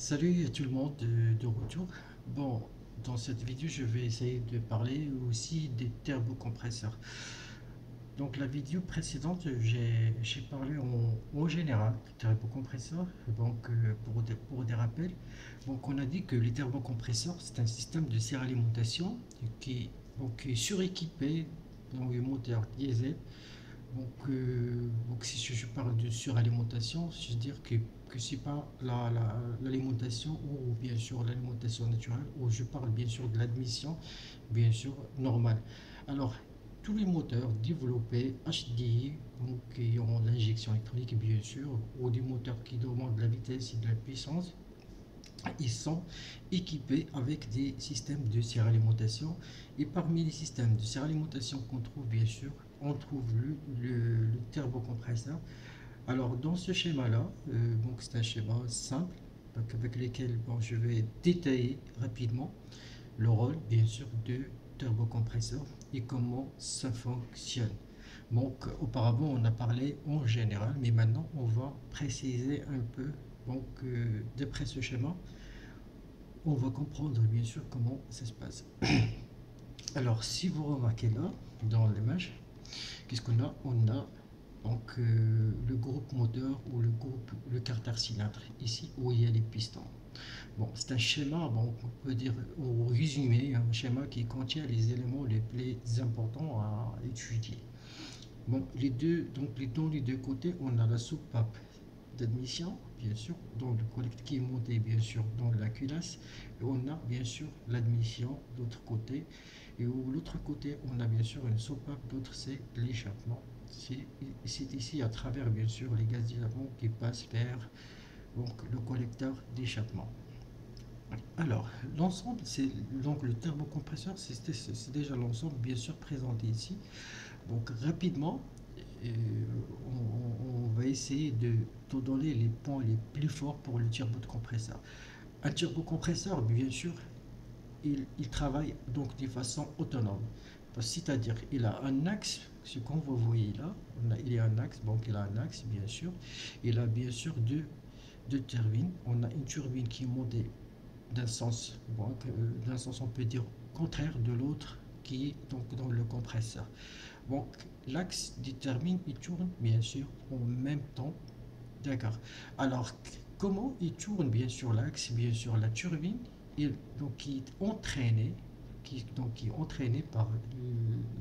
Salut à tout le monde de retour. Bon, dans cette vidéo, je vais essayer de parler aussi des turbocompresseurs. Donc, la vidéo précédente, j'ai parlé en général des turbocompresseurs. Donc, pour des rappels, donc on a dit que les turbocompresseurs, c'est un système de suralimentation qui est suréquipé dans les moteurs diesel. Donc si je parle de suralimentation, c'est dire que c'est pas l'alimentation ou bien sûr l'alimentation naturelle, ou je parle bien sûr de l'admission, bien sûr normale. Alors, tous les moteurs développés HDI, donc qui ont l'injection électronique bien sûr, ou des moteurs qui demandent de la vitesse et de la puissance, ils sont équipés avec des systèmes de suralimentation. Et parmi les systèmes de suralimentation qu'on trouve, bien sûr, on trouve le turbocompresseur. Alors, dans ce schéma-là, donc c'est un schéma simple avec lequel bon, je vais détailler rapidement le rôle, bien sûr, de turbocompresseur et comment ça fonctionne. Donc, auparavant, on a parlé en général, mais maintenant, on va préciser un peu. Donc, d'après ce schéma, on va comprendre bien sûr comment ça se passe. Alors, si vous remarquez là, dans l'image, qu'est-ce qu'on a? On a donc le groupe moteur ou le carter cylindre, ici où il y a les pistons. Bon, c'est un schéma, bon, on peut dire au résumé, un schéma qui contient les éléments les plus importants à étudier. Bon, dans les deux côtés, on a la soupape d'admission, bien sûr, dans le collecteur qui est monté, bien sûr, dans la culasse. Et on a, bien sûr, l'admission de l'autre côté. Et de l'autre côté, on a, bien sûr, une soupape, d'autre, c'est l'échappement. C'est ici, à travers, bien sûr, les gaz d'échappement qui passent vers donc, le collecteur d'échappement. Alors, l'ensemble, c'est donc le turbocompresseur, c'est déjà l'ensemble, bien sûr, présenté ici. Donc rapidement, euh, on va essayer de te donner les points les plus forts pour le turbocompresseur. Un turbocompresseur, bien sûr, il travaille donc de façon autonome. C'est-à-dire, il a un axe, ce qu'on vous voyez là, il y a un axe, donc il a un axe, bien sûr. Il a bien sûr deux turbines. On a une turbine qui est montée d'un sens, donc, d'un sens on peut dire contraire de l'autre qui est donc dans le compresseur. Donc l'axe détermine, il tourne bien sûr en même temps. D'accord. Alors comment il tourne bien sûr l'axe, bien sûr la turbine, donc qui est entraînée, qui est entraînée par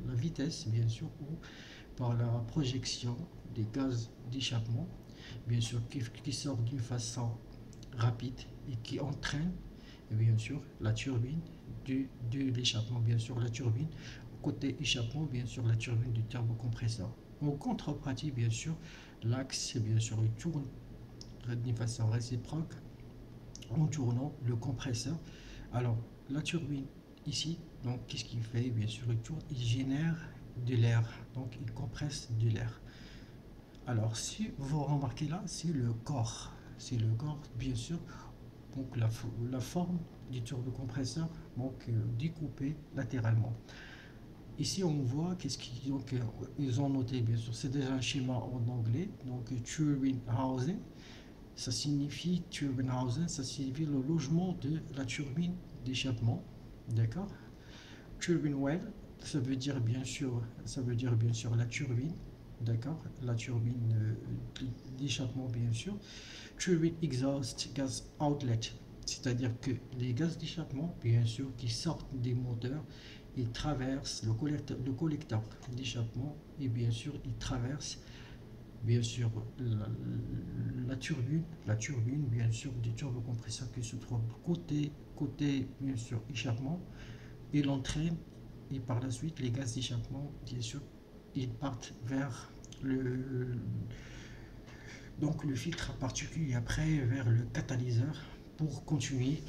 la vitesse bien sûr ou par la projection des gaz d'échappement, bien sûr qui sort d'une façon rapide et qui entraîne bien sûr la turbine de l'échappement, bien sûr la turbine côté échappement, bien sûr la turbine du turbocompresseur. En contrepartie, bien sûr, l'axe, bien sûr, il tourne d'une façon réciproque en tournant le compresseur. Alors, la turbine ici, donc qu'est-ce qu'il fait? Bien sûr, il tourne, il génère de l'air, donc il compresse de l'air. Alors, si vous remarquez là, c'est le corps, bien sûr, donc la forme du turbocompresseur, donc découpé latéralement. Ici, on voit qu'est-ce qu'ils ils ont noté, bien sûr, c'est déjà un schéma en anglais, donc turbine housing, ça signifie le logement de la turbine d'échappement, d'accord? Turbine well, ça veut dire bien sûr la turbine, d'accord? La turbine d'échappement, bien sûr. Turbine exhaust gas outlet, c'est-à-dire que les gaz d'échappement, bien sûr, qui sortent des moteurs, ils traversent le collecteur d'échappement et bien sûr, ils traversent bien sûr la turbine bien sûr du turbocompresseur qui se trouve côté bien sûr échappement et l'entraîne et par la suite les gaz d'échappement bien sûr ils partent vers donc le filtre à particules et après vers le catalyseur pour continuer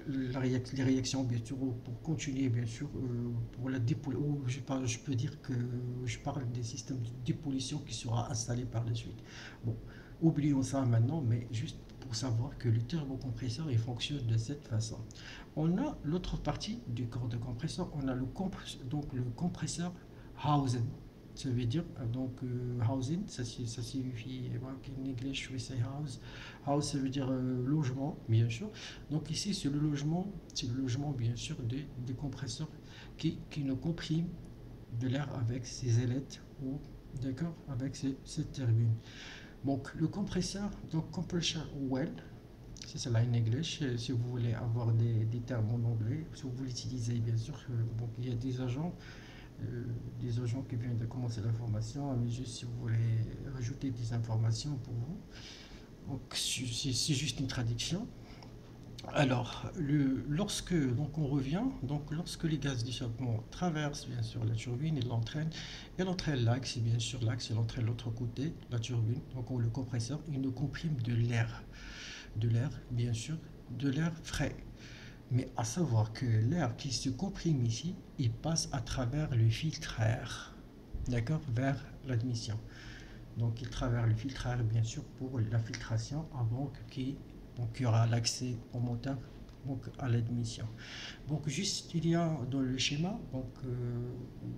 les réactions bien sûr pour continuer bien sûr pour la dépollution, je peux dire que je parle des systèmes de dépollution qui sera installé par la suite. Bon, oublions ça maintenant, mais juste pour savoir que le turbocompresseur il fonctionne de cette façon. On a l'autre partie du corps de compresseur, on a donc le compresseur housing. Ça veut dire housing, ça signifie donc in English we say house. House ça veut dire logement, bien sûr. Donc ici c'est le logement bien sûr des compresseurs qui nous compriment de l'air avec ses ailettes ou d'accord avec cette turbine. Donc le compresseur, donc compressor well, c'est cela en English. Si vous voulez avoir des termes en anglais, si vous l'utilisez bien sûr, donc il y a euh, des agents qui viennent de commencer la formation, mais juste si vous voulez rajouter des informations pour vous. Donc c'est juste une traduction. Alors, lorsque donc on revient, donc lorsque les gaz d'échappement traversent bien sûr la turbine, il entraîne l'axe, et bien sûr l'axe, il entraîne l'autre côté, de la turbine, donc le compresseur, il nous comprime de l'air, bien sûr, de l'air frais. Mais à savoir que l'air qui se comprime ici, il passe à travers le filtre à air, d'accord, vers l'admission. Donc il traverse le filtre à air, bien sûr, pour la filtration avant qu'il donc, il y aura l'accès au moteur donc à l'admission. Donc juste il y a dans le schéma,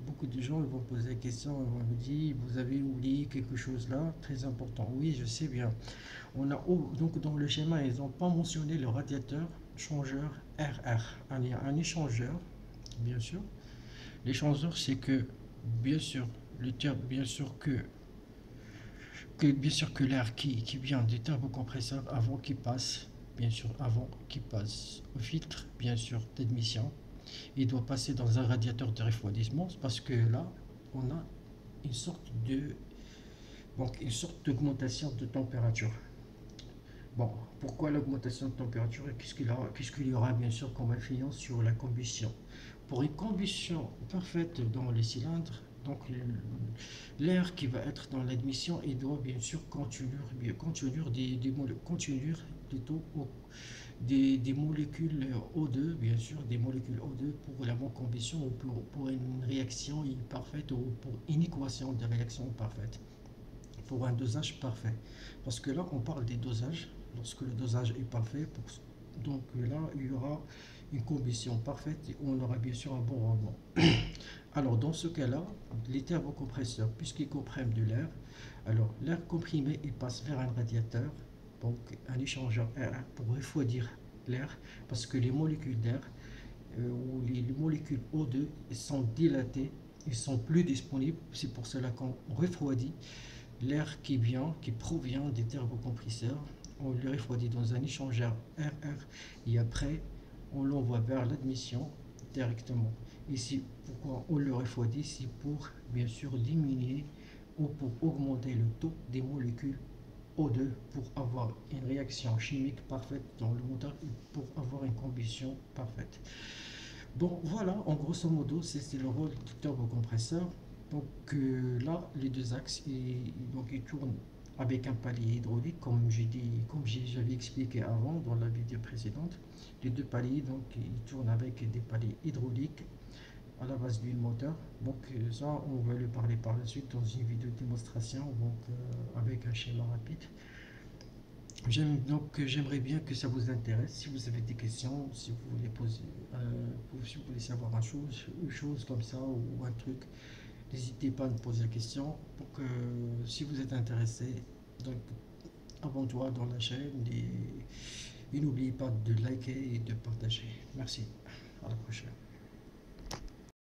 beaucoup de gens vont poser la question, ils vont me dire vous avez oublié quelque chose là, très important. Oui, je sais bien. Donc dans le schéma, ils n'ont pas mentionné le radiateur changeur RR. Il y a un échangeur, bien sûr. L'échangeur, c'est que, bien sûr, le terme, bien sûr que l'air qui vient du turbocompresseur avant qu'il passe, bien sûr, avant qu'il passe au filtre, bien sûr, d'admission, il doit passer dans un radiateur de refroidissement parce que là, on a une sorte de, donc une sorte d'augmentation de température. Bon, pourquoi l'augmentation de température et qu'est-ce qu'il y aura bien sûr comme influence sur la combustion? Pour une combustion parfaite dans les cylindres, donc l'air qui va être dans l'admission, il doit bien sûr contenir contenir plutôt des molécules O2, bien sûr, des molécules O2 pour la bonne combustion ou pour une réaction parfaite ou pour une équation de réaction parfaite, pour un dosage parfait. Parce que là, on parle des dosages. Lorsque le dosage est parfait, donc là, il y aura une combustion parfaite et on aura bien sûr un bon rendement. Alors, dans ce cas-là, les turbocompresseurs, puisqu'ils compriment de l'air, alors l'air comprimé, il passe vers un radiateur, donc un échangeur air pour refroidir l'air, parce que les molécules d'air ou les molécules O2 sont dilatées, ils sont plus disponibles. C'est pour cela qu'on refroidit l'air qui provient des turbocompresseurs. On le refroidit dans un échangeur RR et après on l'envoie vers l'admission directement. Ici, pourquoi on le refroidit? C'est pour bien sûr diminuer ou pour augmenter le taux des molécules O2 pour avoir une réaction chimique parfaite dans le moteur et pour avoir une combustion parfaite. Donc voilà, en grosso modo, c'est le rôle du turbocompresseur. Donc là, les deux axes, donc ils tournent avec un palier hydraulique, j'avais expliqué avant dans la vidéo précédente. Les deux paliers, donc ils tournent avec des paliers hydrauliques à la base du moteur. Donc ça, on va le parler par la suite dans une vidéo de démonstration, avec un schéma rapide. J'aimerais bien que ça vous intéresse. Si vous avez des questions, si vous voulez si vous voulez savoir une chose comme ça ou un truc, n'hésitez pas à me poser la question pour que si vous êtes intéressé, donc abonne-toi dans la chaîne et n'oubliez pas de liker et de partager. Merci. À la prochaine.